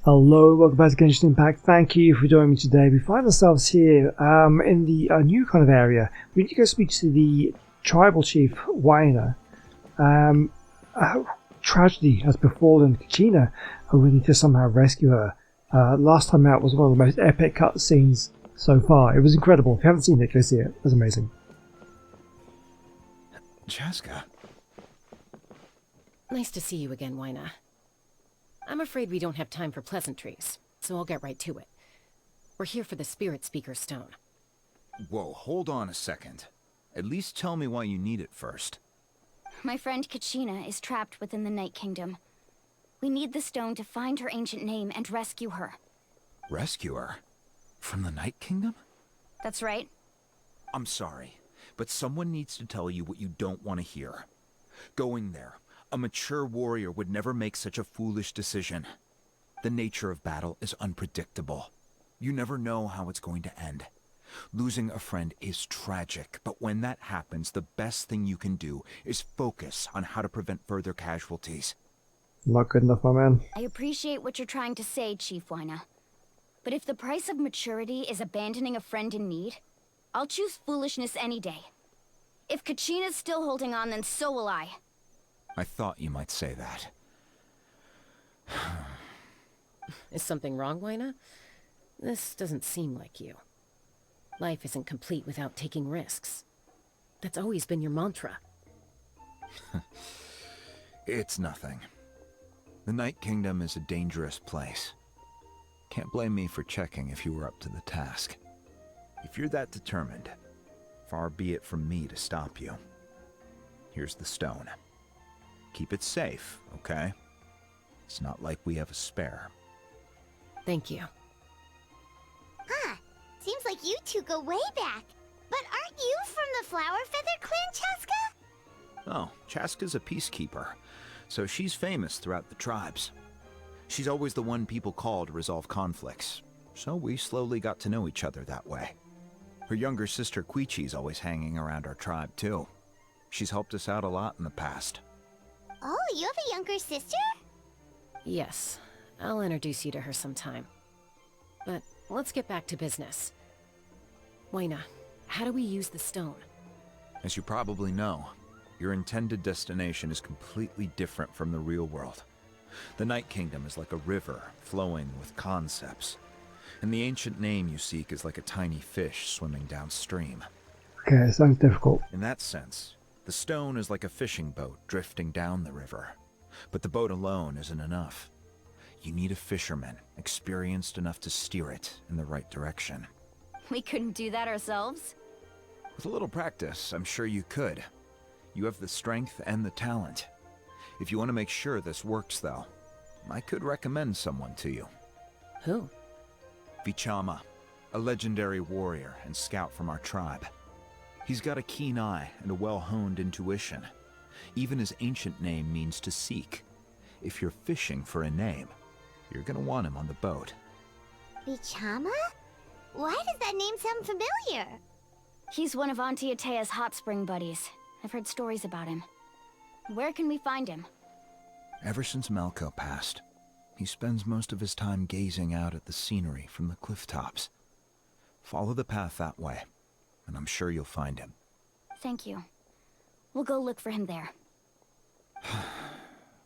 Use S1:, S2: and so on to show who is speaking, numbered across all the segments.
S1: Hello, welcome back to Genshin Impact. Thank you for joining me today. We find ourselves here in the new kind of area. We need to go speak to the tribal chief, Waina. Tragedy has befallen Kachina, and we need to somehow rescue her. Last time out was one of the most epic cutscenes so far. It was incredible. If you haven't seen it, go see it. It was amazing.
S2: Chaska.
S3: Nice to see you again, Waina. I'm afraid we don't have time for pleasantries, so I'll get right to it. We're here for the Spirit Speaker Stone.
S2: Whoa, hold on a second. At least tell me why you need it first.
S4: My friend Kachina is trapped within the Night Kingdom. We need the stone to find her ancient name and rescue her.
S2: Rescue her? From the Night Kingdom?
S4: That's right.
S2: I'm sorry, but someone needs to tell you what you don't want to hear. Going there, a mature warrior would never make such a foolish decision. The nature of battle is unpredictable. You never know how it's going to end. Losing a friend is tragic, but when that happens, the best thing you can do is focus on how to prevent further casualties.
S1: Not good enough, my man.
S4: I appreciate what you're trying to say, Chief Waina. But if the price of maturity is abandoning a friend in need, I'll choose foolishness any day. If Kachina's still holding on, then so will I.
S2: I thought you might say that.
S3: Is something wrong, Waina? This doesn't seem like you. Life isn't complete without taking risks. That's always been your mantra.
S2: It's nothing. The Night Kingdom is a dangerous place. Can't blame me for checking if you were up to the task. If you're that determined, far be it from me to stop you. Here's the stone. Keep it safe, okay? It's not like we have a spare.
S3: Thank you.
S5: Huh. Seems like you two go way back. But aren't you from the Flower Feather Clan, Chaska?
S2: Oh, Chaska's a peacekeeper, so she's famous throughout the tribes. She's always the one people call to resolve conflicts, so we slowly got to know each other that way. Her younger sister Quichi's always hanging around our tribe, too. She's helped us out a lot in the past.
S5: Oh, you have a younger sister?
S3: Yes, I'll introduce you to her sometime. But let's get back to business. Waina, how do we use the stone?
S2: As you probably know, your intended destination is completely different from the real world. The Night Kingdom is like a river flowing with concepts, and the ancient name you seek is like a tiny fish swimming downstream.
S1: Okay, sounds difficult.
S2: In that sense, the stone is like a fishing boat drifting down the river. But the boat alone isn't enough. You need a fisherman experienced enough to steer it in the right direction.
S4: We couldn't do that ourselves.
S2: With a little practice, I'm sure you could. You have the strength and the talent. If you want to make sure this works, though, I could recommend someone to you.
S3: Who?
S2: Vichama, a legendary warrior and scout from our tribe. He's got a keen eye and a well-honed intuition. Even his ancient name means to seek. If you're fishing for a name, you're gonna want him on the boat.
S5: Vichama? Why does that name sound familiar?
S4: He's one of Auntie Atea's hot spring buddies. I've heard stories about him. Where can we find him?
S2: Ever since Malko passed, he spends most of his time gazing out at the scenery from the cliff tops. Follow the path that way, and I'm sure you'll find him.
S4: Thank you. We'll go look for him there.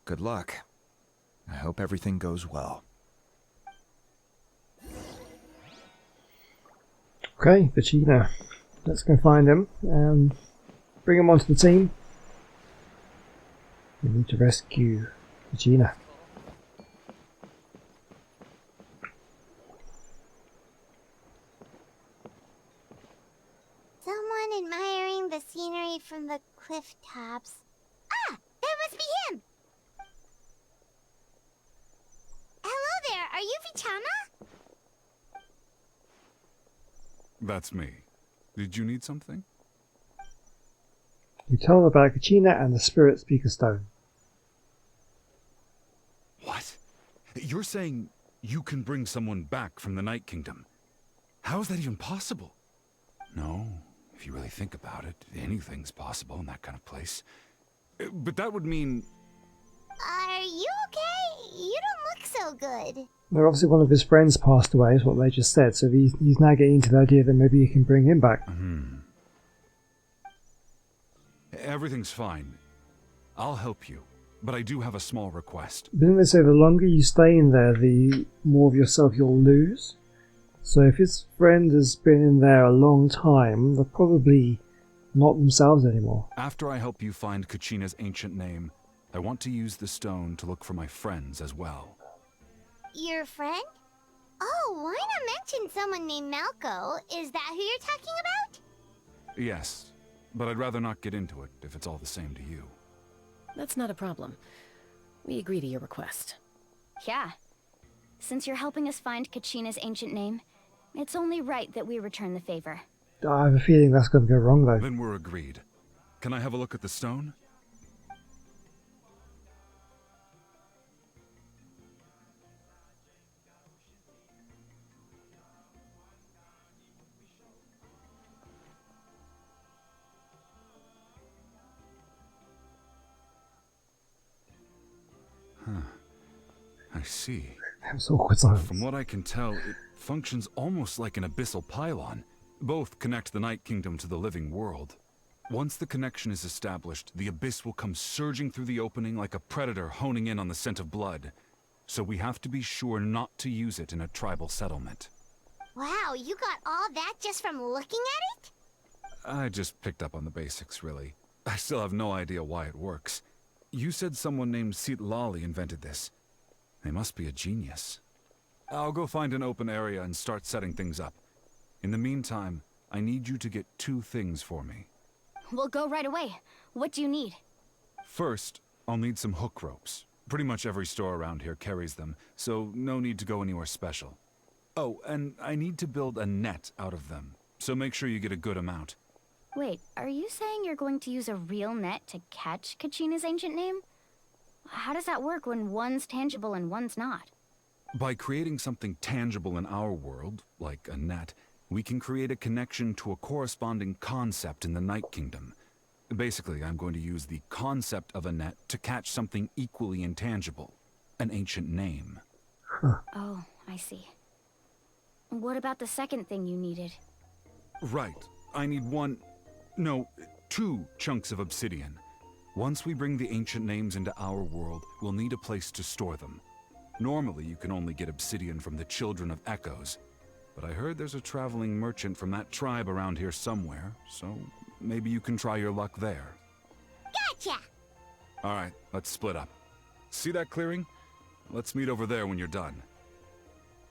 S2: Good luck. I hope everything goes well.
S1: Okay, Vegeta. Let's go find him and bring him onto the team. We need to rescue Vegeta.
S5: Someone admiring the scenery from the cliff tops. Ah! That must be him! Hello there, are you Vichama?
S6: That's me. Did you need something?
S1: You tell them about Kachina and the Spirit Speaker Stone.
S6: What? You're saying you can bring someone back from the Night Kingdom? How is that even possible? No, if you really think about it, anything's possible in that kind of place. But that would mean...
S5: Are you okay? You don't look so good.
S1: Well, obviously one of his friends passed away, is what they just said, so he's now getting into the idea that maybe you can bring him back.
S6: Everything's fine. I'll help you, but I do have a small request.
S1: Didn't they say the longer you stay in there, the more of yourself you'll lose? So if his friend has been in there a long time, they're probably not themselves anymore.
S6: After I help you find Kachina's ancient name, I want to use the stone to look for my friends as well.
S5: Your friend? Oh, Wina mentioned someone named Malco. Is that who you're talking about?
S6: Yes, but I'd rather not get into it if it's all the same to you.
S3: That's not a problem. We agree to your request.
S4: Yeah. Since you're helping us find Kachina's ancient name, it's only right that we return the favor.
S1: I have a feeling that's going to go wrong, though.
S6: Then we're agreed. Can I have a look at the stone? I see.
S1: It's awkward silence.
S6: From what I can tell, it functions almost like an abyssal pylon. Both connect the Night Kingdom to the living world. Once the connection is established, the abyss will come surging through the opening like a predator honing in on the scent of blood. So we have to be sure not to use it in a tribal settlement.
S5: Wow, you got all that just from looking at it?
S6: I just picked up on the basics, really. I still have no idea why it works. You said someone named Lali invented this. They must be a genius. I'll go find an open area and start setting things up. In the meantime, I need you to get 2 things for me.
S4: We'll go right away. What do you need?
S6: First, I'll need some hook ropes. Pretty much every store around here carries them, so no need to go anywhere special. Oh, and I need to build a net out of them, so make sure you get a good amount.
S4: Wait, are you saying you're going to use a real net to catch Kachina's ancient name? How does that work when one's tangible and one's not?
S6: By creating something tangible in our world, like a net, we can create a connection to a corresponding concept in the Night Kingdom. Basically, I'm going to use the concept of a net to catch something equally intangible, an ancient name.
S4: Oh, I see. What about the second thing you needed?
S6: Right. I need 2 chunks of obsidian. Once we bring the ancient names into our world, we'll need a place to store them. Normally, you can only get obsidian from the Children of Echoes, but I heard there's a traveling merchant from that tribe around here somewhere, so maybe you can try your luck there.
S5: Gotcha!
S6: Alright, let's split up. See that clearing? Let's meet over there when you're done.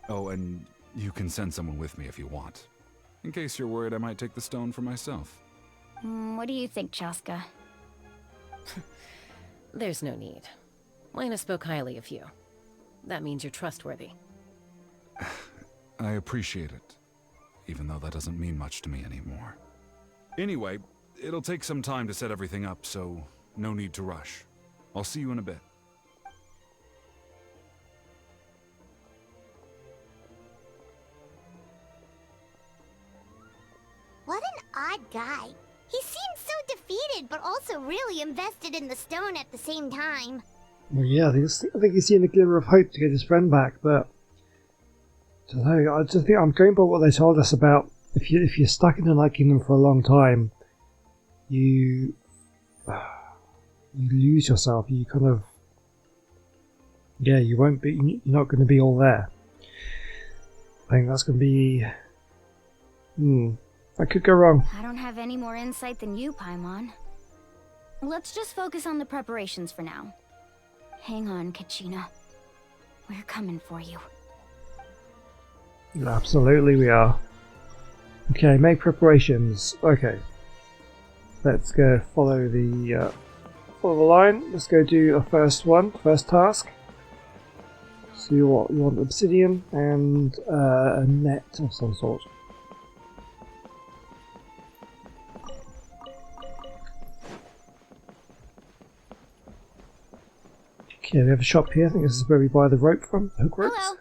S6: Oh, and you can send someone with me if you want. In case you're worried I might take the stone for myself.
S4: What do you think, Chaska?
S3: There's no need. Lena spoke highly of you. That means you're trustworthy.
S6: I appreciate it, even though that doesn't mean much to me anymore. Anyway, it'll take some time to set everything up, so no need to rush. I'll see you in a bit.
S5: What an odd guy. He seems so defeated, but also really invested in the stone at the same time.
S1: Well, yeah, I think he's seen a glimmer of hope to get his friend back, but I don't know. I just think I'm going by what they told us about if you're stuck in the Night Kingdom for a long time, you lose yourself. You kind of you won't be. You're not going to be all there. I think that's going to be. I could go wrong.
S4: I don't have any more insight than you, Paimon. Let's just focus on the preparations for now. Hang on, Kachina. We're coming for you.
S1: Absolutely we are. Okay, make preparations. Okay. Let's go follow the line. Let's go do a first task. So you want obsidian and a net of some sort. Okay, we have a shop here. I think this is where we buy the rope from. Hook ropes.
S4: Hello.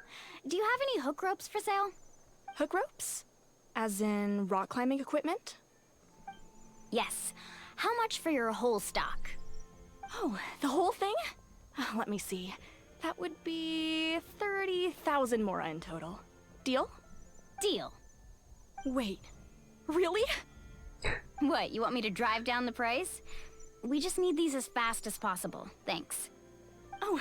S4: Do you have any hook ropes for sale?
S7: Hook ropes? As in rock climbing equipment?
S4: Yes. How much for your whole stock?
S7: Oh, the whole thing? Let me see. That would be 30,000 mora in total. Deal?
S4: Deal.
S7: Wait, really?
S4: What, you want me to drive down the price? We just need these as fast as possible. Thanks.
S7: Oh,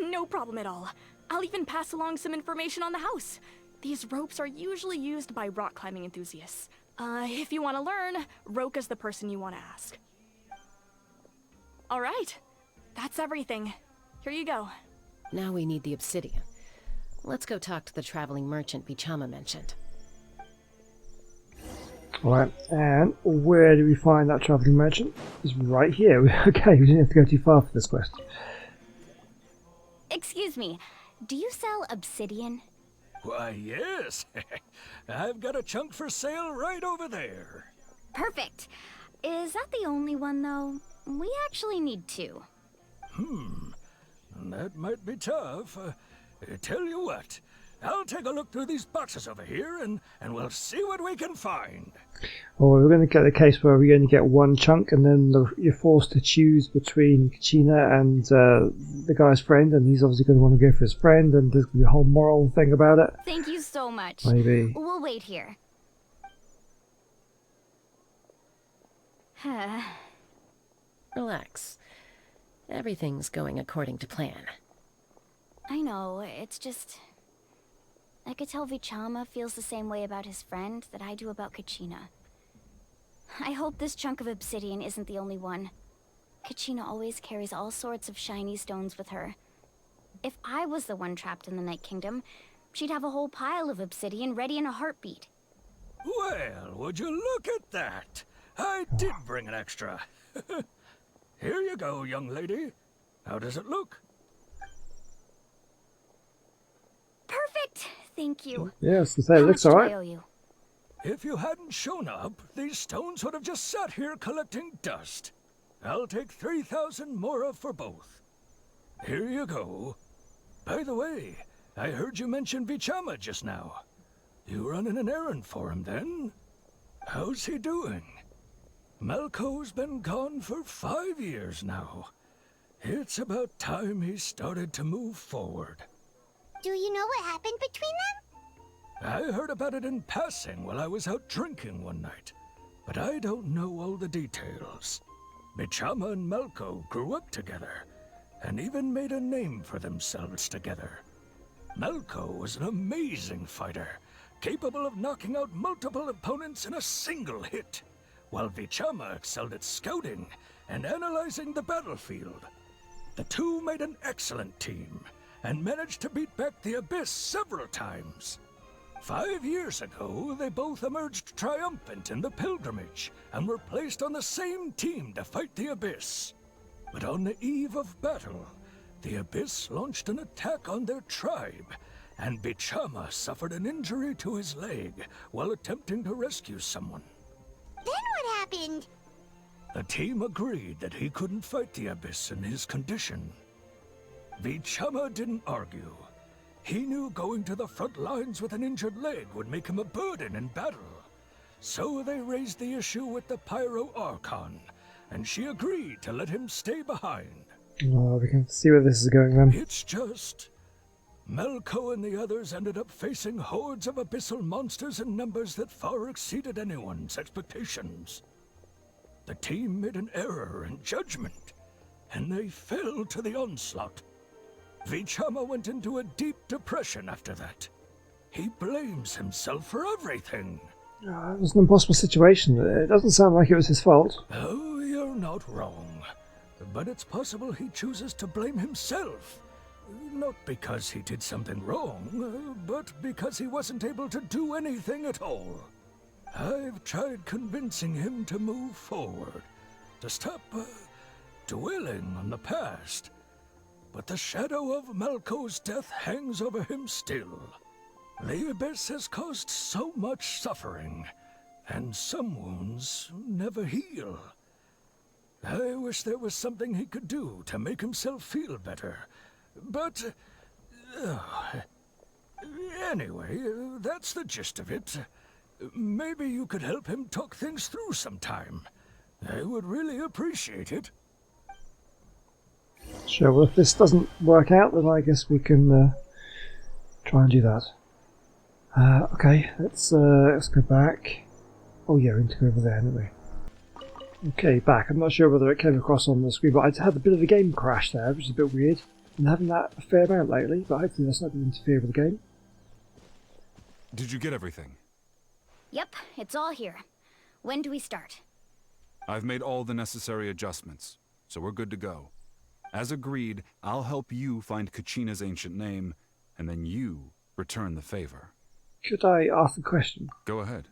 S7: no problem at all. I'll even pass along some information on the house. These ropes are usually used by rock climbing enthusiasts. If you want to learn, Roka's the person you want to ask. All right, that's everything. Here you go.
S3: Now we need the obsidian. Let's go talk to the traveling merchant Bichama mentioned.
S1: Alright, and where do we find that travelling merchant? It's right here. Okay, we didn't have to go too far for this quest.
S4: Excuse me, do you sell obsidian?
S8: Why, yes. I've got a chunk for sale right over there.
S4: Perfect. Is that the only one, though? We actually need two.
S8: That might be tough. Tell you what, I'll take a look through these boxes over here, and we'll see what we can find.
S1: Or we're going to get the case where we only get one chunk, and then you're forced to choose between Kachina and the guy's friend, and he's obviously going to want to go for his friend, and there's going to be a whole moral thing about it.
S4: Thank you so much.
S1: Maybe.
S4: We'll wait here.
S3: Relax. Everything's going according to plan.
S4: I know, it's just... I could tell Vichama feels the same way about his friend that I do about Kachina. I hope this chunk of obsidian isn't the only one. Kachina always carries all sorts of shiny stones with her. If I was the one trapped in the Night Kingdom, she'd have a whole pile of obsidian ready in a heartbeat.
S8: Well, would you look at that? I did bring an extra. Here you go, young lady. How does it look?
S4: Perfect! Thank you.
S1: Yeah, so say it
S4: How
S1: looks
S4: much do
S1: alright.
S4: I owe you?
S8: If you hadn't shown up, these stones would have just sat here collecting dust. I'll take 3,000 mora for both. Here you go. By the way, I heard you mention Vichama just now. You running an errand for him, then? How's he doing? Malco's been gone for 5 years now. It's about time he started to move forward.
S5: Do you know what happened between them?
S8: I heard about it in passing while I was out drinking one night, but I don't know all the details. Bichama and Malco grew up together, and even made a name for themselves together. Malco was an amazing fighter, capable of knocking out multiple opponents in a single hit, while Vichama excelled at scouting and analyzing the battlefield. The two made an excellent team, and managed to beat back the Abyss several times. 5 years ago, they both emerged triumphant in the pilgrimage, and were placed on the same team to fight the Abyss. But on the eve of battle, the Abyss launched an attack on their tribe, and Bichama suffered an injury to his leg while attempting to rescue someone.
S5: Then what happened?
S8: The team agreed that he couldn't fight the Abyss in his condition. Vichama didn't argue. He knew going to the front lines with an injured leg would make him a burden in battle. So they raised the issue with the Pyro Archon, and she agreed to let him stay behind.
S1: Oh, we can see where this is going then.
S8: It's just... Malco and the others ended up facing hordes of abyssal monsters in numbers that far exceeded anyone's expectations. The team made an error in judgment, and they fell to the onslaught. Vichama went into a deep depression after that. He blames himself for everything.
S1: Oh, it was an impossible situation. It doesn't sound like it was his fault.
S8: Oh, you're not wrong. But it's possible he chooses to blame himself. Not because he did something wrong, but because he wasn't able to do anything at all. I've tried convincing him to move forward, to stop dwelling on the past. But the shadow of Malco's death hangs over him still. The Abyss has caused so much suffering, and some wounds never heal. I wish there was something he could do to make himself feel better, but... anyway, that's the gist of it. Maybe you could help him talk things through sometime. I would really appreciate it.
S1: Sure, well if this doesn't work out then I guess we can try and do that. Okay, let's go back. Oh yeah, we need to go over there, didn't we? Okay, back. I'm not sure whether it came across on the screen, but I had a bit of a game crash there, which is a bit weird. I'm having that a fair amount lately, but hopefully that's not going to interfere with the game.
S6: Did you get everything?
S4: Yep, it's all here. When do we start?
S6: I've made all the necessary adjustments, so we're good to go. As agreed, I'll help you find Kachina's ancient name, and then you return the favor.
S1: Could I ask a question?
S6: Go ahead.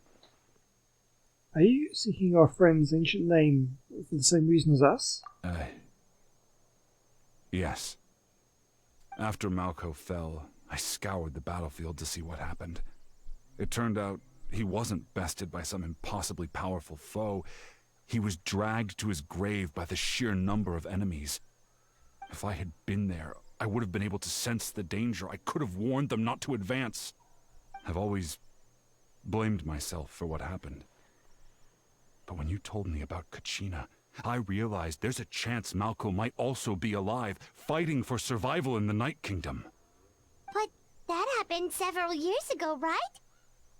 S1: Are you seeking our friend's ancient name for the same reason as us?
S6: Yes. After Malco fell, I scoured the battlefield to see what happened. It turned out he wasn't bested by some impossibly powerful foe. He was dragged to his grave by the sheer number of enemies. If I had been there, I would have been able to sense the danger. I could have warned them not to advance. I've always blamed myself for what happened. But when you told me about Kachina, I realized there's a chance Malco might also be alive, fighting for survival in the Night Kingdom.
S5: But that happened several years ago, right?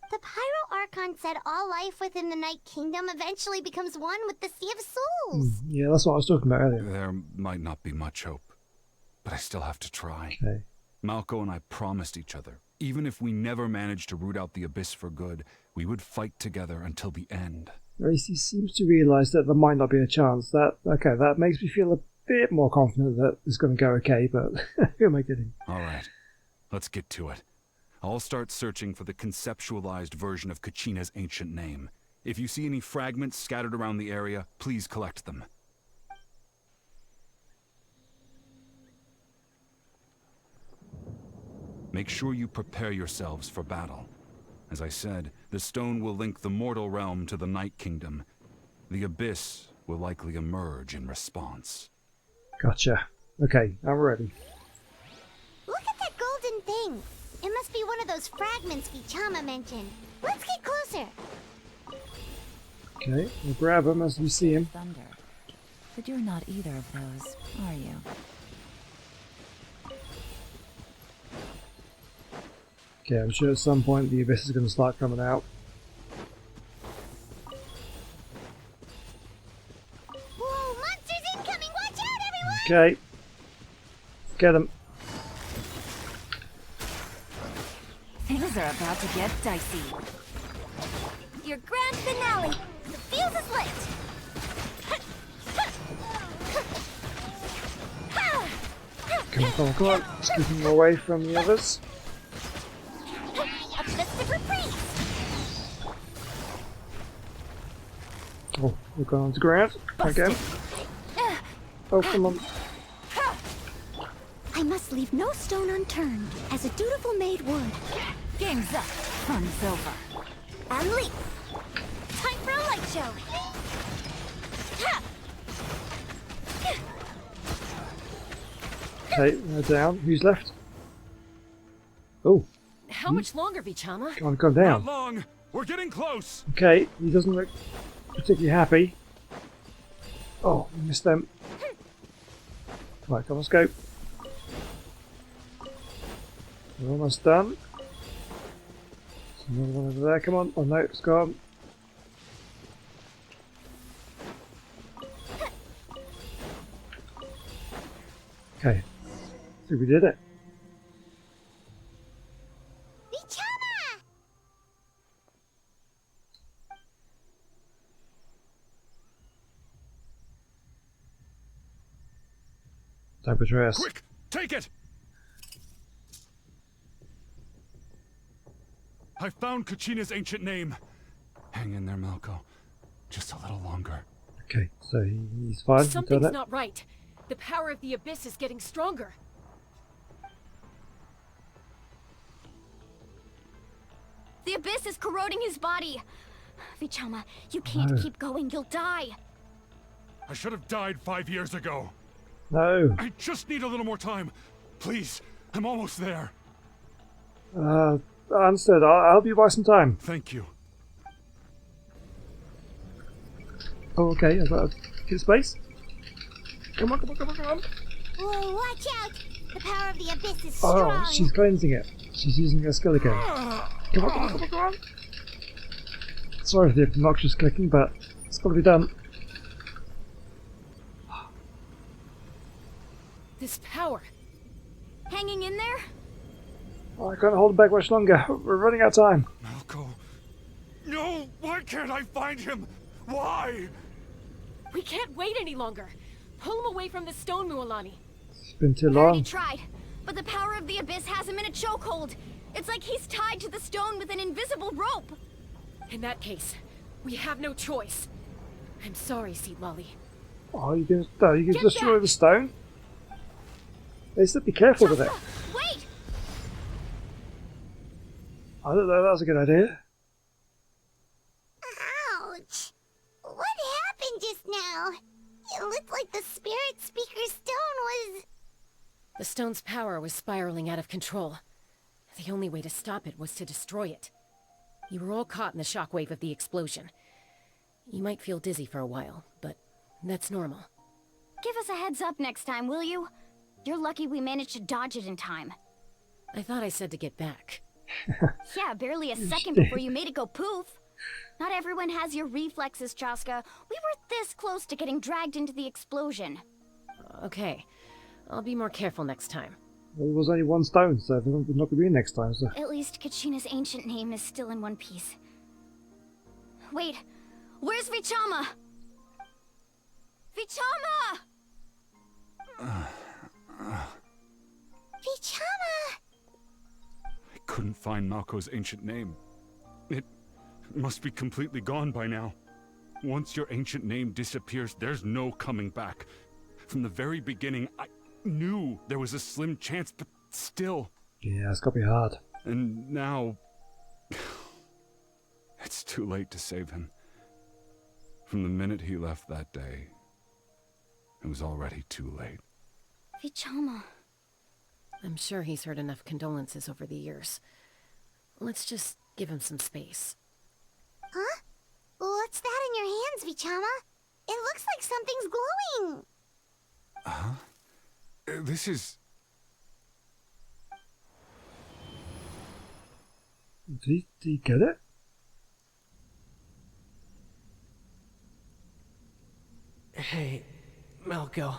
S5: The Pyro Archon said all life within the Night Kingdom eventually becomes one with the Sea of Souls.
S1: Yeah, that's what I was talking about earlier.
S6: There might not be much hope, but I still have to try.
S1: Okay.
S6: Malco and I promised each other, even if we never managed to root out the Abyss for good, we would fight together until the end.
S1: At least he seems to realise that there might not be a chance. That makes me feel a bit more confident that it's going to go okay, but who am I kidding?
S6: Alright, let's get to it. I'll start searching for the conceptualized version of Kachina's ancient name. If you see any fragments scattered around the area, please collect them. Make sure you prepare yourselves for battle. As I said, the stone will link the mortal realm to the Night Kingdom. The Abyss will likely emerge in response.
S1: Gotcha. Okay, I'm ready.
S5: Look at that golden thing. It must be one of those fragments Vichama mentioned. Let's get closer.
S1: Okay, we'll grab him as we see him.
S9: Thunder. But you're not either of those, are you?
S1: Okay, I'm sure at some point the Abyss is going to start coming out.
S5: Whoa, monsters incoming! Watch out, everyone!
S1: Okay. Get him.
S9: Things are about to get dicey.
S5: Your grand finale! The fuse is lit!
S1: Come on. Just keep him away from the others.
S5: A festive reprise!
S1: Oh, we've gone on to ground. Again. Oh, come on.
S5: I must leave no stone unturned, as a dutiful maid would.
S9: Game's up. Fun's over.
S5: And leap! Time for a light show!
S1: Okay, they're down. Who's left? Oh,
S3: How much longer, Vichama?
S1: can't go
S6: Not
S1: down.
S6: long! We're getting close!
S1: Okay, he doesn't look particularly happy. Oh, we missed them. Right, come on, let's go. We're almost done. There's another one over there, come on. Oh no, it's gone. Okay, I think we did it.
S5: Vichama!
S1: Don't betray us.
S6: Quick! Take it! I found Kachina's ancient name. Hang in there, Malco. Just a little longer.
S1: Okay, so he's fine. He's
S3: Something's
S1: done it.
S3: not right. The power of the Abyss is getting stronger.
S4: The Abyss is corroding his body. Vichama, you can't
S1: No.
S4: keep going. You'll die.
S6: I should have died 5 years ago.
S1: No.
S6: I just need a little more time. Please, I'm almost there.
S1: Understood. I'll help you buy some time.
S6: Thank you.
S1: Oh, okay. I've got a bit of space. Come on.
S5: Whoa, watch out! The power of the abyss is
S1: Oh,
S5: strong.
S1: she's cleansing it. She's using her skill again. Come on, come on, come on, come on. Sorry for the obnoxious clicking, but it's got to be done.
S3: This power.
S4: Hanging in there?
S1: Oh, I can't hold it back much longer. We're running out of time.
S6: Malco. No! Why can't I find him? Why?
S3: We can't wait any longer. Pull him away from the stone, Mualani.
S1: It's been too
S4: I already
S1: long.
S4: tried, but the power of the abyss has him in a chokehold. It's like he's tied to the stone with an invisible rope.
S3: In that case, we have no choice. I'm sorry, Seed Lolly.
S1: Oh, you can
S3: Get
S1: destroy
S3: back!
S1: the stone? They said be careful with it.
S4: Wait!
S1: I don't know, that was a good idea.
S5: Ouch! What happened just now? It looked like the spirit speaker's stone was...
S3: The stone's power was spiraling out of control. The only way to stop it was to destroy it. You were all caught in the shockwave of the explosion. You might feel dizzy for a while, but that's normal.
S4: Give us a heads up next time, will you? You're lucky we managed to dodge it in time.
S3: I thought I said to get back.
S4: Yeah, barely a second before you made it go poof. Not everyone has your reflexes, Chaska. We were this close to getting dragged into the explosion.
S3: Okay, I'll be more careful next time.
S1: Well, there was only one stone, so there's not going to be next time. So.
S4: At least Kachina's ancient name is still in one piece. Wait, where's Vichama? Vichama!
S5: Vichama!
S6: I couldn't find Malco's ancient name. It must be completely gone by now. Once your ancient name disappears, there's no coming back. From the very beginning, I knew there was a slim chance, but still.
S1: Yeah, it's got to be hard.
S6: And now... it's too late to save him. From the minute he left that day, it was already too late.
S4: Vichama.
S3: I'm sure he's heard enough condolences over the years. Let's just give him some space.
S5: Huh? What's that in your hands, Vichama? It looks like something's glowing.
S6: Huh? This is...
S1: Did he get it?
S10: Hey, Malco.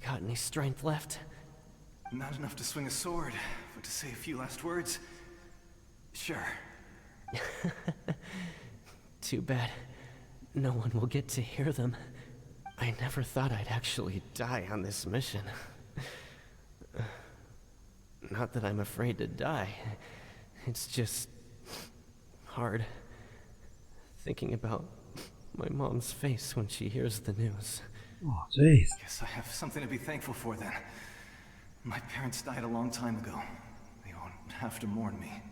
S10: Got any strength left?
S11: Not enough to swing a sword, but to say a few last words. Sure.
S10: Too bad. No one will get to hear them. I never thought I'd actually die on this mission. Not that I'm afraid to die. It's just... hard. Thinking about my mom's face when she hears the news.
S1: Oh, jeez.
S11: Guess I have something to be thankful for then. My parents died a long time ago. They won't have to mourn me.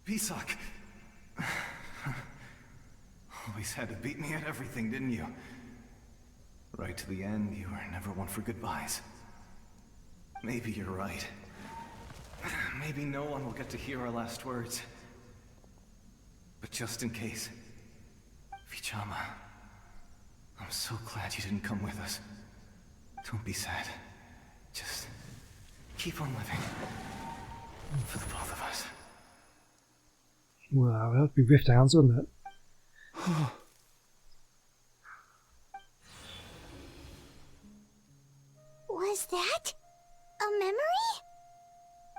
S11: Pisak! Always had to beat me at everything, didn't you? Right to the end, you were never one for goodbyes. Maybe you're right. Maybe no one will get to hear our last words. But just in case... Vichama... I'm so glad you didn't come with us. Don't be sad. Just... keep on living. For the both of us.
S1: Well, that would be Rift Hounds, wouldn't it?
S5: Was that a memory?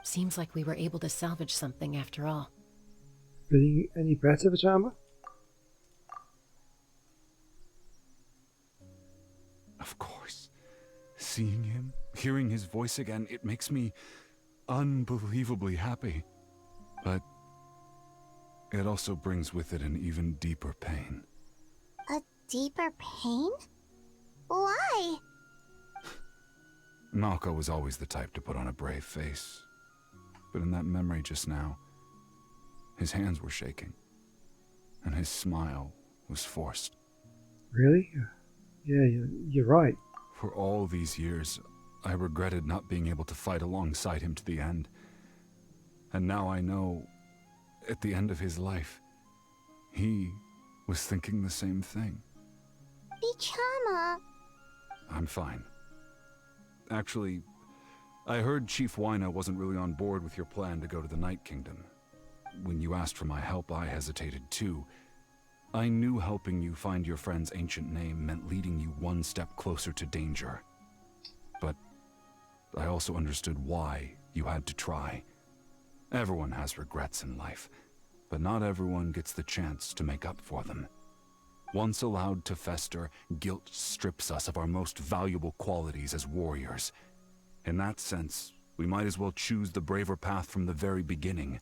S3: Seems like we were able to salvage something after all.
S1: Feeling any better, Vichama?
S6: Of course. Seeing him, hearing his voice again, it makes me unbelievably happy. But it also brings with it an even deeper pain.
S5: A deeper pain? Why?
S6: Malco was always the type to put on a brave face. But in that memory just now, his hands were shaking, and his smile was forced.
S1: Really? Yeah, you're right.
S6: For all these years, I regretted not being able to fight alongside him to the end. And now I know, at the end of his life, he was thinking the same thing.
S5: Vichama.
S6: I'm fine. Actually, I heard Chief Wyna wasn't really on board with your plan to go to the Night Kingdom. When you asked for my help, I hesitated too. I knew helping you find your friend's ancient name meant leading you one step closer to danger. But I also understood why you had to try. Everyone has regrets in life, but not everyone gets the chance to make up for them. Once allowed to fester, guilt strips us of our most valuable qualities as warriors. In that sense, we might as well choose the braver path from the very beginning.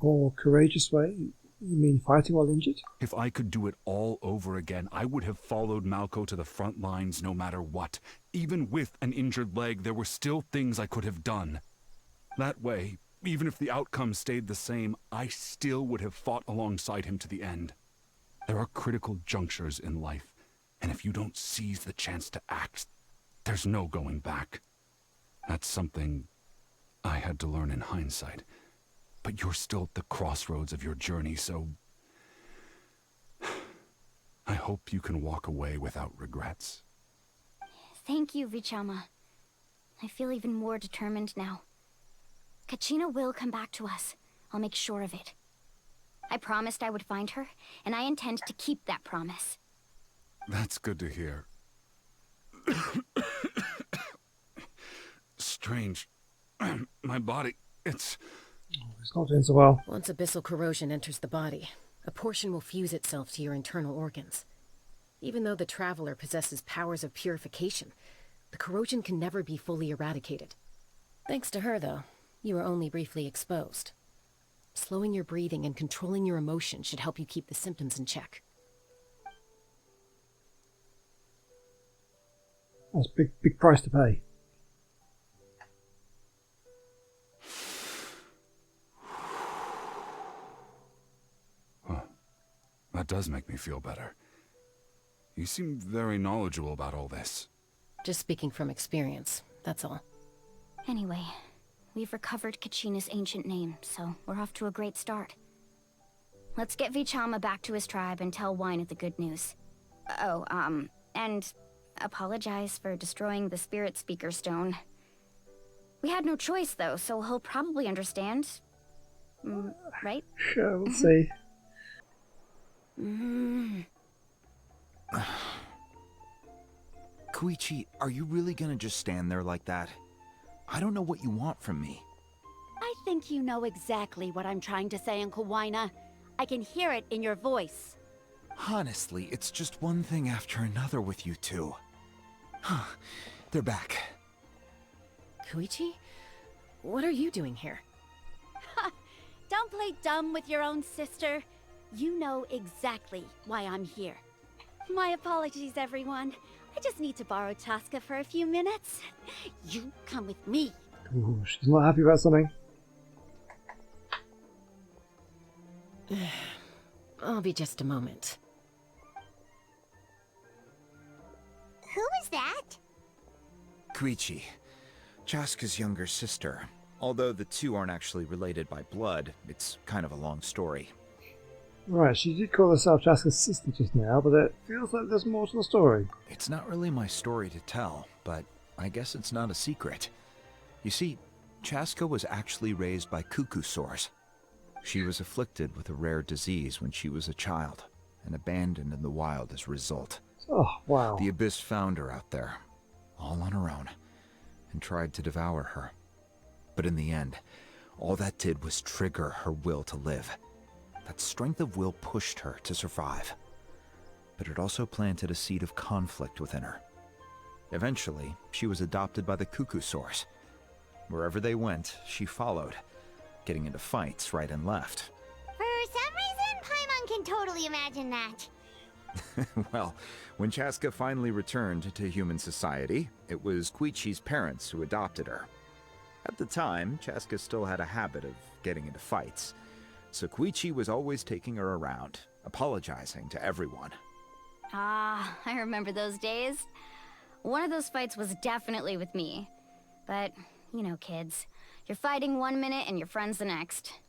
S1: More courageous way? You mean fighting while injured?
S6: If I could do it all over again, I would have followed Malco to the front lines no matter what. Even with an injured leg, there were still things I could have done. That way, even if the outcome stayed the same, I still would have fought alongside him to the end. There are critical junctures in life, and if you don't seize the chance to act, there's no going back. That's something I had to learn in hindsight. But you're still at the crossroads of your journey, so I hope you can walk away without regrets.
S4: Thank you, Vichama. I feel even more determined now. Kachina will come back to us. I'll make sure of it. I promised I would find her, and I intend to keep that promise.
S6: That's good to hear. Strange. My body, it's
S1: not doing so well.
S3: Once abyssal corrosion enters the body, a portion will fuse itself to your internal organs. Even though the Traveler possesses powers of purification, the corrosion can never be fully eradicated. Thanks to her, though, you are only briefly exposed. Slowing your breathing and controlling your emotions should help you keep the symptoms in check.
S1: That's a big price to pay.
S6: That does make me feel better. You seem very knowledgeable about all this.
S3: Just speaking from experience, that's all.
S4: Anyway, we've recovered Kachina's ancient name, so we're off to a great start. Let's get Vichama back to his tribe and tell Wyna the good news. Oh, and apologize for destroying the Spirit Speaker Stone. We had no choice, though, so he'll probably understand. Right?
S1: Sure, we'll see.
S2: Koichi, are you really gonna just stand there like that? I don't know what you want from me.
S12: I think you know exactly what I'm trying to say, Uncle Wyna. I can hear it in your voice.
S2: Honestly, it's just one thing after another with you two. They're back.
S3: Koichi? What are you doing here?
S12: Don't play dumb with your own sister. You know exactly why I'm here. My apologies, everyone. I just need to borrow Chaska for a few minutes. You come with me.
S1: Ooh, she's not happy about something.
S3: I'll be just a moment.
S5: Who is that?
S2: Koichi, Chaska's younger sister. Although the two aren't actually related by blood, it's kind of a long story.
S1: Right, she did call herself Chaska's sister just now, but it feels like there's more to the story.
S2: It's not really my story to tell, but I guess it's not a secret. You see, Chaska was actually raised by cuckoo sores. She was afflicted with a rare disease when she was a child, and abandoned in the wild as a result.
S1: Oh, wow.
S2: The Abyss found her out there, all on her own, and tried to devour her. But in the end, all that did was trigger her will to live. That strength of will pushed her to survive, but it also planted a seed of conflict within her. Eventually, she was adopted by the cuckoo sores. Wherever they went, she followed, getting into fights right and left.
S5: For some reason, Paimon can totally imagine that.
S2: Well, when Chaska finally returned to human society, it was Koichi's parents who adopted her. At the time, Chaska still had a habit of getting into fights, so Koichi was always taking her around, apologizing to everyone.
S4: Ah, I remember those days. One of those fights was definitely with me. But, you know, kids. You're fighting one minute and your friend's the next.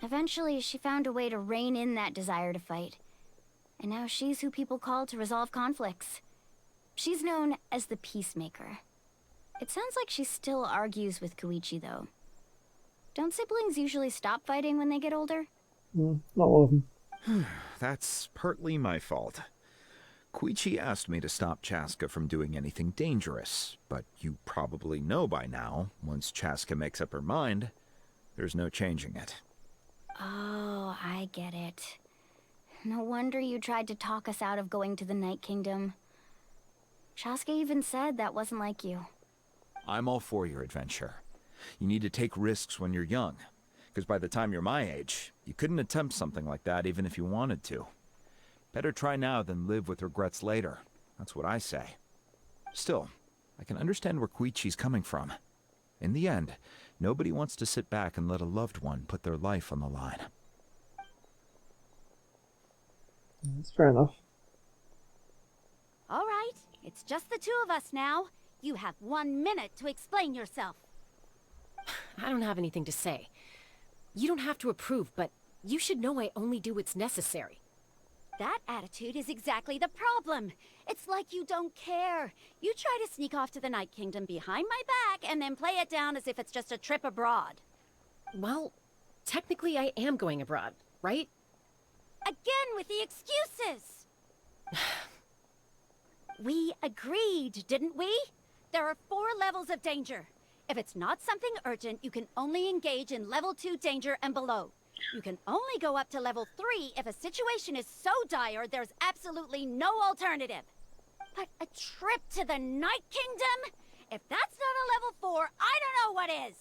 S4: Eventually, she found a way to rein in that desire to fight, And now she's who people call to resolve conflicts. She's known as the Peacemaker. It sounds like she still argues with Koichi, though. Don't siblings usually stop fighting when they get older?
S1: Not all of them.
S2: That's partly my fault. Koichi asked me to stop Chaska from doing anything dangerous, but you probably know by now, once Chaska makes up her mind, there's no changing it.
S4: Oh, I get it. No wonder you tried to talk us out of going to the Night Kingdom. Chaska even said that wasn't like you.
S2: I'm all for your adventure. You need to take risks when you're young, because by the time you're my age, you couldn't attempt something like that even if you wanted to. Better try now than live with regrets later. That's what I say. Still, I can understand where Koichi's coming from. In the end, nobody wants to sit back and let a loved one put their life on the line.
S1: That's fair enough.
S12: All right, it's just the two of us now. You have 1 minute to explain yourself.
S3: I don't have anything to say. You don't have to approve, but you should know I only do what's necessary.
S12: That attitude is exactly the problem. It's like you don't care. You try to sneak off to the Night Kingdom behind my back and then play it down as if it's just a trip abroad.
S3: Well, technically I am going abroad, right?
S12: Again with the excuses! We agreed, didn't we? There are 4 levels of danger. If it's not something urgent, you can only engage in level 2 danger and below. You can only go up to level 3 if a situation is so dire there's absolutely no alternative. But a trip to the Night Kingdom? If that's not a level 4, I don't know what is.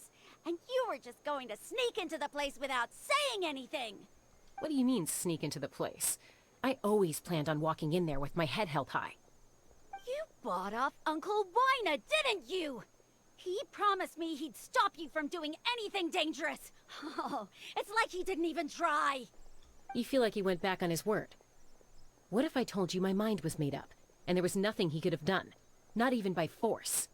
S12: And you were just going to sneak into the place without saying anything.
S3: What do you mean, sneak into the place? I always planned on walking in there with my head held high.
S12: You bought off Uncle Wina, didn't you? He promised me he'd stop you from doing anything dangerous. Oh, it's like he didn't even try.
S3: You feel like he went back on his word. What if I told you my mind was made up, and there was nothing he could have done? Not even by force.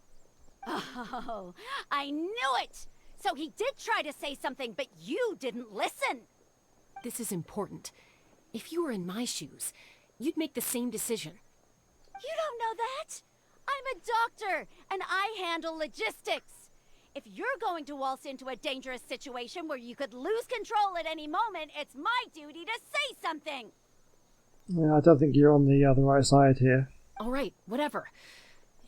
S12: Oh, I knew it! So he did try to say something, but you didn't listen.
S3: This is important. If you were in my shoes, you'd make the same decision.
S12: You don't know that? I'm a doctor, and I handle logistics. If you're going to waltz into a dangerous situation where you could lose control at any moment, it's my duty to say something.
S1: Yeah, I don't think you're on the right side here.
S3: All right, whatever.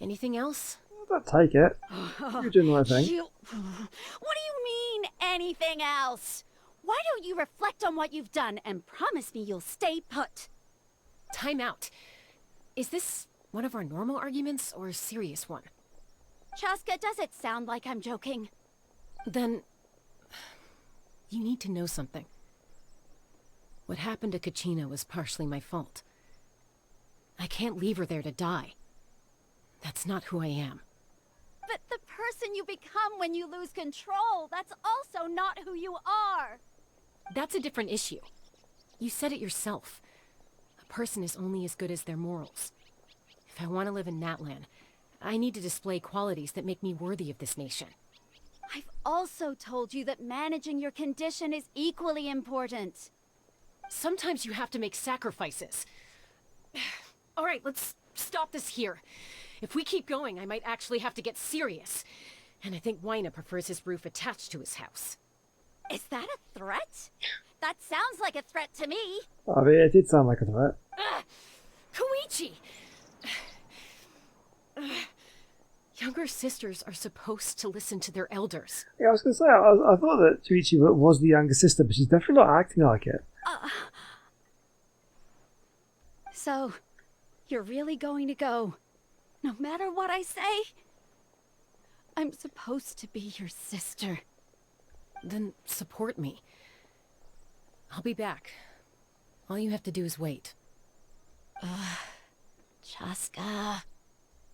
S3: Anything else?
S1: Don't take it. You're doing the right thing.
S12: What do you mean, anything else? Why don't you reflect on what you've done and promise me you'll stay put?
S3: Time out. Is this one of our normal arguments or a serious one?
S12: Chaska, does it sound like I'm joking?
S3: Then you need to know something. What happened to Kachina was partially my fault. I can't leave her there to die. That's not who I am.
S12: But the person you become when you lose control, that's also not who you are.
S3: That's a different issue. You said it yourself. A person is only as good as their morals. If I want to live in Natlan, I need to display qualities that make me worthy of this nation.
S12: I've also told you that managing your condition is equally important.
S3: Sometimes you have to make sacrifices. All right, let's stop this here. If we keep going, I might actually have to get serious. And I think Wina prefers his roof attached to his house.
S12: Is that a threat? That sounds like a threat to me.
S1: I mean, it did sound like a threat.
S3: Koichi! Younger sisters are supposed to listen to their elders.
S1: Yeah, I was going to say, I thought that Chuichi was the younger sister, but she's definitely not acting like it.
S12: So, you're really going to go, no matter what I say? I'm supposed to be your sister.
S3: Then support me. I'll be back. All you have to do is wait.
S12: Chaska.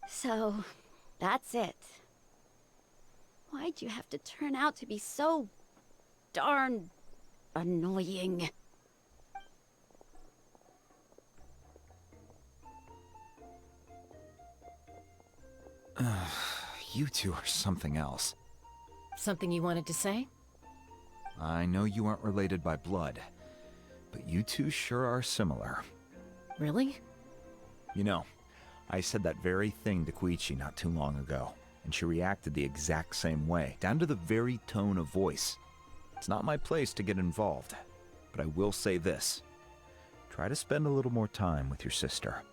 S12: So, that's it. Why'd you have to turn out to be so darn annoying?
S2: You two are something else.
S3: Something you wanted to say?
S2: I know you aren't related by blood, but you two sure are similar.
S3: Really?
S2: You know, I said that very thing to Koichi not too long ago, and she reacted the exact same way, down to the very tone of voice. It's not my place to get involved, but I will say this. Try to spend a little more time with your sister.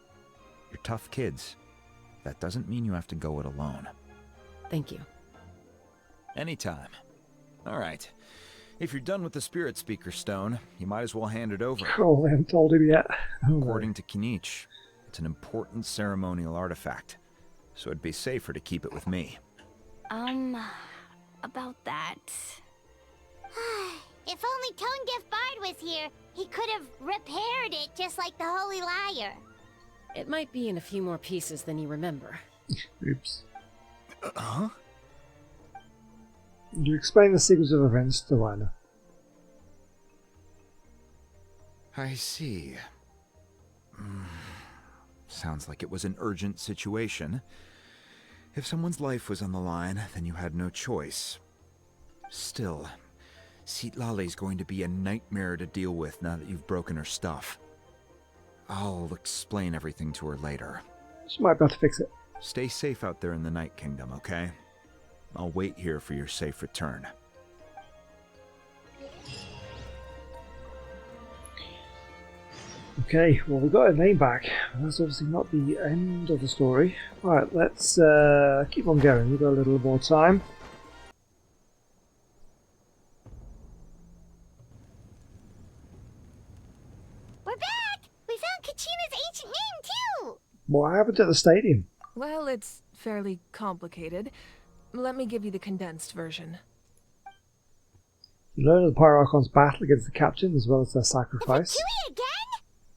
S2: You're tough kids. That doesn't mean you have to go it alone.
S3: Thank you.
S2: Anytime. All right. If you're done with the Spirit Speaker Stone, you might as well hand it over.
S1: Oh, they haven't told him yet. Oh,
S2: According to Kinich, it's an important ceremonial artifact, so it'd be safer to keep it with me.
S4: About that.
S5: If only Tone Deaf Bard was here, he could have repaired it just like the Holy Liar.
S3: It might be in a few more pieces than you remember.
S1: Oops.
S2: Huh?
S1: You explain the sequence of events to Lana.
S2: I see. Sounds like it was an urgent situation. If someone's life was on the line, then you had no choice. Still, Citlali's going to be a nightmare to deal with now that you've broken her stuff. I'll explain everything to her later.
S1: She might be able to fix it.
S2: Stay safe out there in the Night Kingdom, okay? I'll wait here for your safe return.
S1: Okay, well we got her name back. That's obviously not the end of the story. Right, let's keep on going. We've got a little more time.
S5: We're back! We found Kachina's ancient name, too!
S1: What happened at the stadium?
S7: Well, it's fairly complicated. Let me give you the condensed version.
S1: You learn of the Pyro Archon's battle against the captain as well as their sacrifice.
S5: The Fatui again?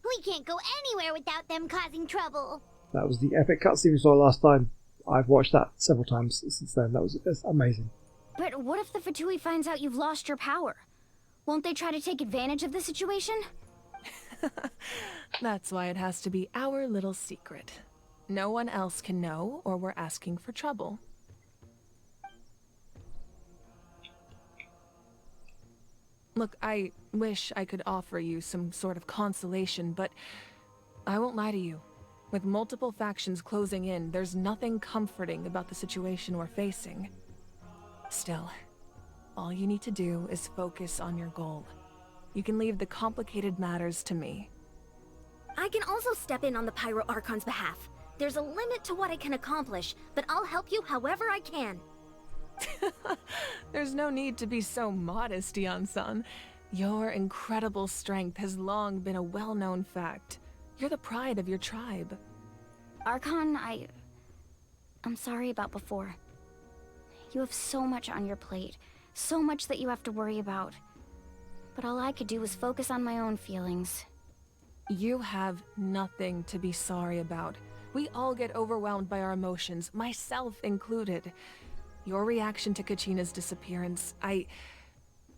S5: We can't go anywhere without them causing trouble.
S1: That was the epic cutscene we saw last time. I've watched that several times since then. That's amazing.
S4: But what if the Fatui finds out you've lost your power? Won't they try to take advantage of the situation?
S7: That's why it has to be our little secret. No one else can know, or we're asking for trouble. Look, I wish I could offer you some sort of consolation, but I won't lie to you. With multiple factions closing in, there's nothing comforting about the situation we're facing. Still, all you need to do is focus on your goal. You can leave the complicated matters to me.
S4: I can also step in on the Pyro Archon's behalf. There's a limit to what I can accomplish, but I'll help you however I can.
S7: There's no need to be so modest, Yan-san. Your incredible strength has long been a well-known fact. You're the pride of your tribe.
S4: Archon, I'm sorry about before. You have so much on your plate, so much that you have to worry about. But all I could do was focus on my own feelings.
S7: You have nothing to be sorry about. We all get overwhelmed by our emotions, myself included. Your reaction to Kachina's disappearance, I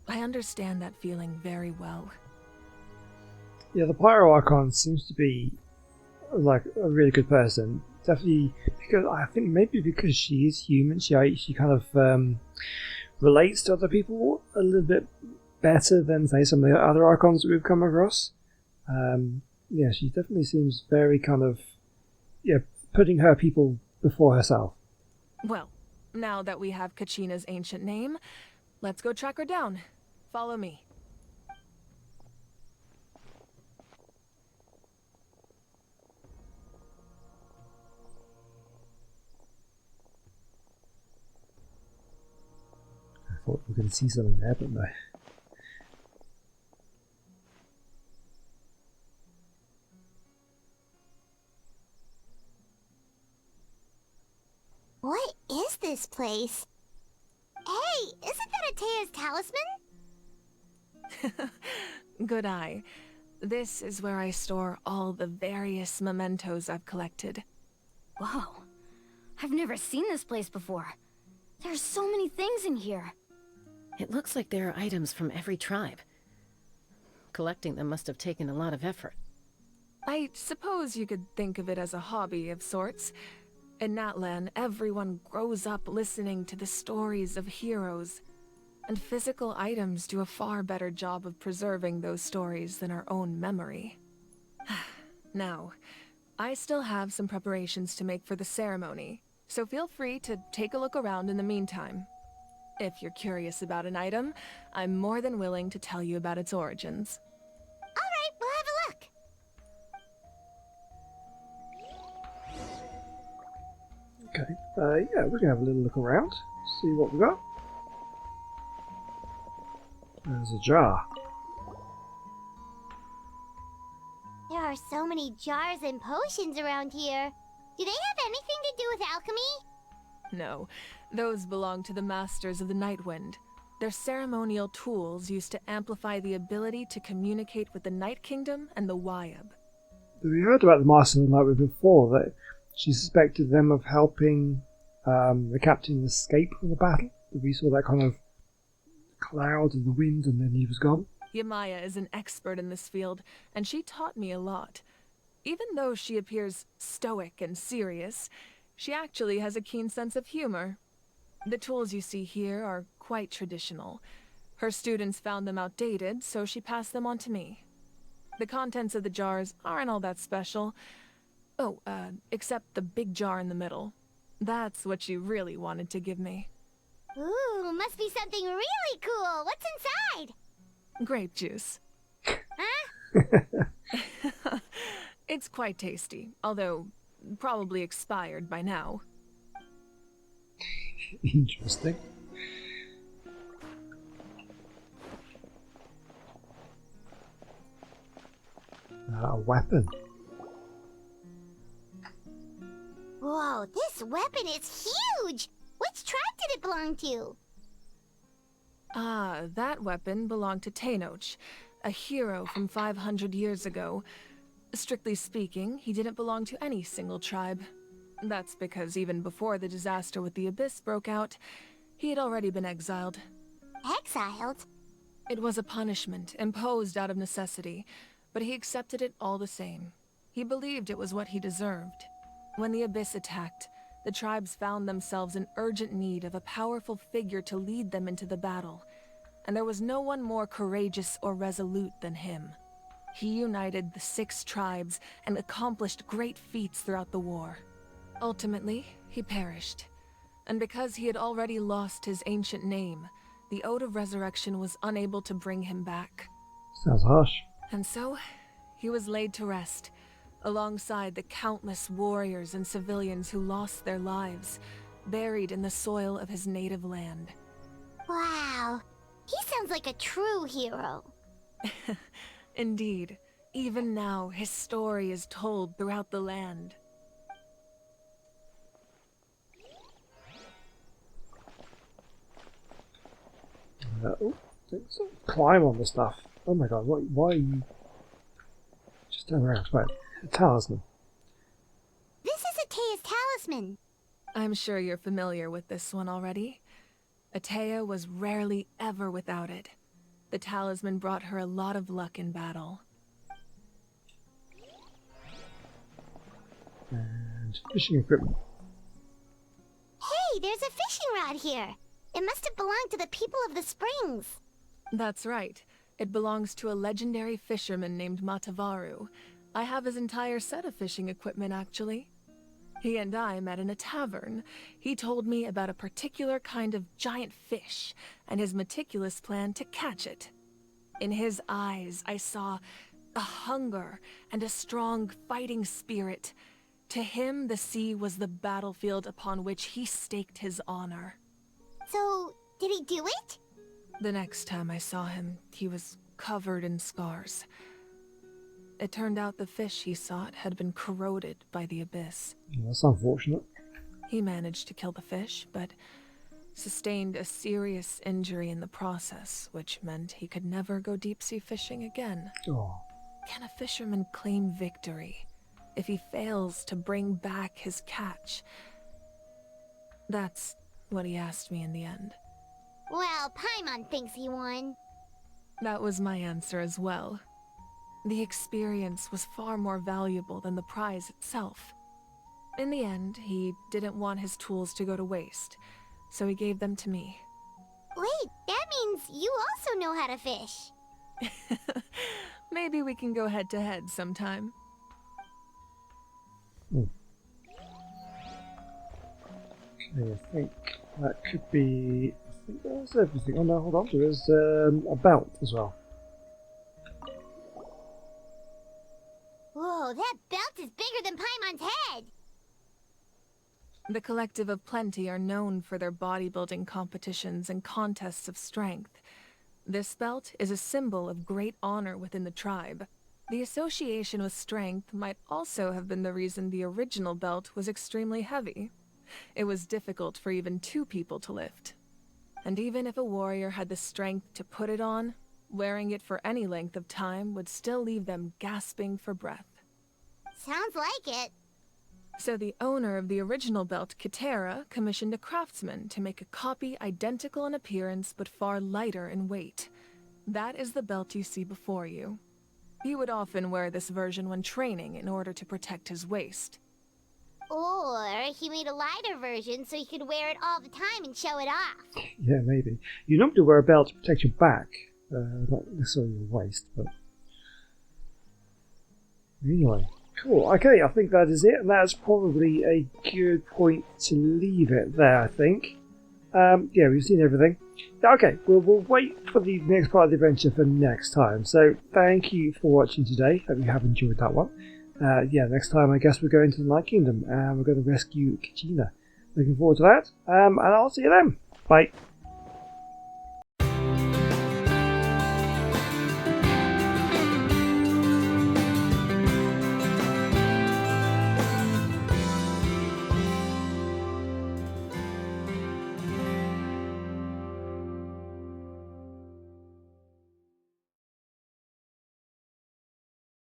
S7: understand that feeling very well.
S1: Yeah, the Pyro Archon seems to be like a really good person. Definitely, because I think maybe because she is human, she kind of relates to other people a little bit better than say some of the other Archons that we've come across. Yeah, she definitely seems very kind of putting her people before herself.
S7: Well, now that we have Kachina's ancient name, let's go track her down. Follow me.
S1: I thought we were going to see something there, but no.
S5: What is this place? Hey, isn't that Atea's talisman?
S7: Good eye. This is where I store all the various mementos I've collected.
S4: Whoa. I've never seen this place before. There's so many things in here.
S3: It looks like there are items from every tribe. Collecting them must have taken a lot of effort.
S7: I suppose you could think of it as a hobby of sorts. In Natlan, everyone grows up listening to the stories of heroes, and physical items do a far better job of preserving those stories than our own memory. Now, I still have some preparations to make for the ceremony, so feel free to take a look around in the meantime. If you're curious about an item, I'm more than willing to tell you about its origins.
S5: Alright, we'll have a look.
S1: Okay, yeah, we can have a little look around, see what we got. There's a jar.
S5: There are so many jars and potions around here. Do they have anything to do with alchemy?
S7: No, those belong to the Masters of the Nightwind. They're ceremonial tools used to amplify the ability to communicate with the Night Kingdom and the Wyab.
S1: We heard about the Master of the Night before, that she suspected them of helping the captain escape from the battle. We saw that kind of cloud in the wind and then he was gone.
S7: Yamaya is an expert in this field, and she taught me a lot. Even though she appears stoic and serious, she actually has a keen sense of humor. The tools you see here are quite traditional. Her students found them outdated, so she passed them on to me. The contents of the jars aren't all that special. Oh, except the big jar in the middle. That's what she really wanted to give me.
S5: Ooh, must be something really cool. What's inside?
S7: Grape juice.
S5: Huh?
S7: It's quite tasty, although probably expired by now.
S1: Interesting. A weapon.
S5: Whoa, this weapon is huge! Which tribe did it belong to?
S7: Ah, that weapon belonged to Teyvat, a hero from 500 years ago. Strictly speaking, he didn't belong to any single tribe. That's because even before the disaster with the Abyss broke out, he had already been exiled.
S5: Exiled?
S7: It was a punishment imposed out of necessity, but he accepted it all the same. He believed it was what he deserved. When the Abyss attacked, the tribes found themselves in urgent need of a powerful figure to lead them into the battle, and there was no one more courageous or resolute than him. He united the 6 tribes and accomplished great feats throughout the war. Ultimately, he perished, and because he had already lost his ancient name, the Ode of Resurrection was unable to bring him back.
S1: Sounds harsh.
S7: And so, he was laid to rest, alongside the countless warriors and civilians who lost their lives, buried in the soil of his native land.
S5: Wow, he sounds like a true hero.
S7: Indeed, even now his story is told throughout the land.
S1: Oh, climb on the stuff. Oh my god, why are you... Just turn around, right. A talisman.
S5: This is Atea's talisman.
S7: I'm sure you're familiar with this one already. Atea was rarely ever without it. The talisman brought her a lot of luck in battle.
S1: And fishing equipment.
S5: Hey, there's a fishing rod here. It must have belonged to the people of the springs.
S7: That's right. It belongs to a legendary fisherman named Matavaru. I have his entire set of fishing equipment, actually. He and I met in a tavern. He told me about a particular kind of giant fish, and his meticulous plan to catch it. In his eyes, I saw a hunger and a strong fighting spirit. To him, the sea was the battlefield upon which he staked his honor.
S5: So, did he do it?
S7: The next time I saw him, he was covered in scars. It turned out the fish he sought had been corroded by the Abyss.
S1: That's unfortunate.
S7: He managed to kill the fish, but sustained a serious injury in the process, which meant he could never go deep-sea fishing again.
S1: Oh.
S7: Can a fisherman claim victory if he fails to bring back his catch? That's what he asked me in the end.
S5: Well, Paimon thinks he won.
S7: That was my answer as well. The experience was far more valuable than the prize itself. In the end, he didn't want his tools to go to waste, so he gave them to me.
S5: Wait, that means you also know how to fish.
S7: Maybe we can go head-to-head sometime.
S1: Okay, I think that could be... I think that's everything. Oh no, hold on. There is a belt as well.
S5: Whoa, that belt is bigger than Paimon's head!
S13: The Collective of Plenty are known for their bodybuilding competitions and contests of strength. This belt is a symbol of great honor within the tribe. The association with strength might also have been the reason the original belt was extremely heavy. It was difficult for even 2 people to lift. And even if a warrior had the strength to put it on, wearing it for any length of time would still leave them gasping for breath.
S5: Sounds like it.
S13: So the owner of the original belt, Kitera, commissioned a craftsman to make a copy identical in appearance but far lighter in weight. That is the belt you see before you. He would often wear this version when training in order to protect his waist.
S5: Or he made a lighter version so he could wear it all the time and show it off.
S1: Yeah, maybe. You normally wear a belt to protect your back, not necessarily your waist, but... Anyway, cool. Okay, I think that is it, and that's probably a good point to leave it there, I think. Yeah, we've seen everything. Okay, we'll wait for the next part of the adventure for next time. So, thank you for watching today. Hope you have enjoyed that one. Yeah, next time I guess we're going to the Night Kingdom and we're going to rescue Kachina. Looking forward to that. And I'll see you then. Bye.